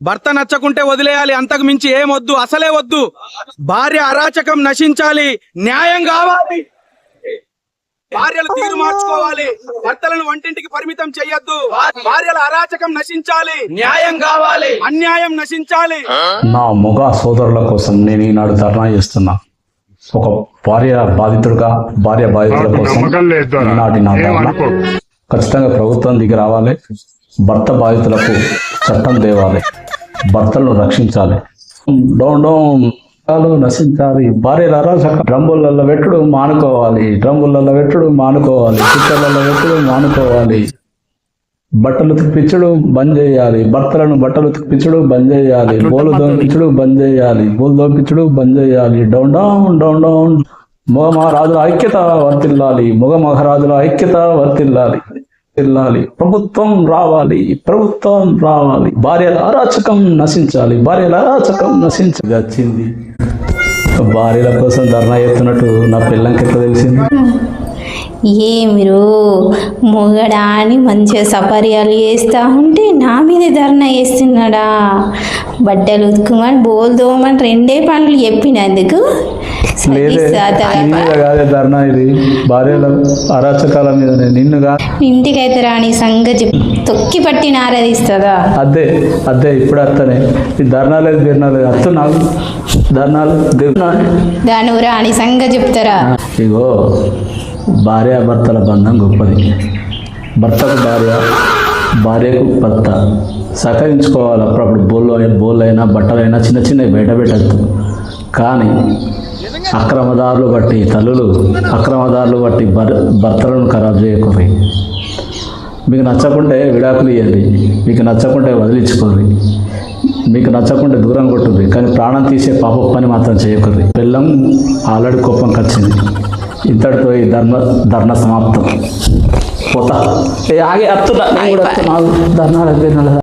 భర్త నచ్చకుంటే వదిలేయాలి, అంతకు మించి ఏమొద్దు, అసలే వద్దు. భార్య అరాచకం నశించాలి, న్యాయం కావాలి. భార్యలు తీరు మార్చుకోవాలి, భర్తలను వంటింటికి పరిమితం చెయ్యొద్దు. భార్యల అరాచకం నశించాలి, న్యాయం కావాలి, అన్యాయం నశించాలి. నా మొగ సోదరుల కోసం నేను ఈనాడు ధర్నా చేస్తున్నా. ఒక భార్య బాధితుల కోసం ఈనాటి నా ధర్నా. ఖచ్చితంగా ప్రభుత్వం దిగి రావాలి. భర్త బాధితులకు చట్టం తేవాలి, భర్తలను రక్షించాలి. డౌన్ డౌన్ నశించాలి. భార్యల అరాచకం డ్రమ్ములలో పెట్టుడు మానుకోవాలి, కుక్కర్లలో పెట్టుడు మానుకోవాలి. బట్టలు తిప్పించడు బంద్ చేయాలి, భర్తలను బట్టలు తిప్పించడు బంద్ చేయాలి. బోలు దోంపించడు బంద్ చేయాలి. Down down down down. మొగ మహారాజుల ఐక్యత వర్తిల్లాలి. ప్రభుత్వం రావాలి. భార్యల అరాచకం నశించాలి. వచ్చింది భార్యల కోసం ధర్నా చేస్తున్నట్టు నా పిల్లంకి ఎట్లా తెలిసింది? మీరు మొగడా అని మంచిగా సపర్యాలు చేస్తూ ఉంటే నా మీద ధర్నా చేస్తున్నాడా? బట్టలు ఉతుకుమని బోల్ దోమని రెండే పనులు చెప్పినందుకు కాదే ధర్నా, ఇది భార్యల అరాచకాల మీద. ఇంటికైతే రాని సంగతి తొక్కి పట్టిన ఆరాధిస్తుందా? అదే ఇప్పుడు అత్తనే ఈ ధర్నాలేదు అత్తు నాకు ధర్నాలు దాని రాని సంగతి చెప్తారా? ఇగో భార్యాభర్తల బంధం గొప్పది. భర్తకు భార్యకు భర్త సహకరించుకోవాలి. అప్పుడప్పుడు బోళ్ళైనా బట్టలైనా చిన్న చిన్నవి బయట పెట్టద్దు. కానీ అక్రమదారులు బట్టి భర్తలను ఖరాబ్ చేయకూడదు. మీకు నచ్చకుంటే విడాకులు ఇవ్వండి, మీకు నచ్చకుంటే వదిలించుకోండి, మీకు నచ్చకుంటే దూరం కొట్టుంది. కానీ ప్రాణం తీసే పాప పని మాత్రం చేయకూడదు. బెల్లం ఆల్రెడీ కోపం వచ్చింది. ఇంతటితో ఈ ధర్నా సమాప్తం. పోతా ఆగే అత్తున్నా ధర్నాలు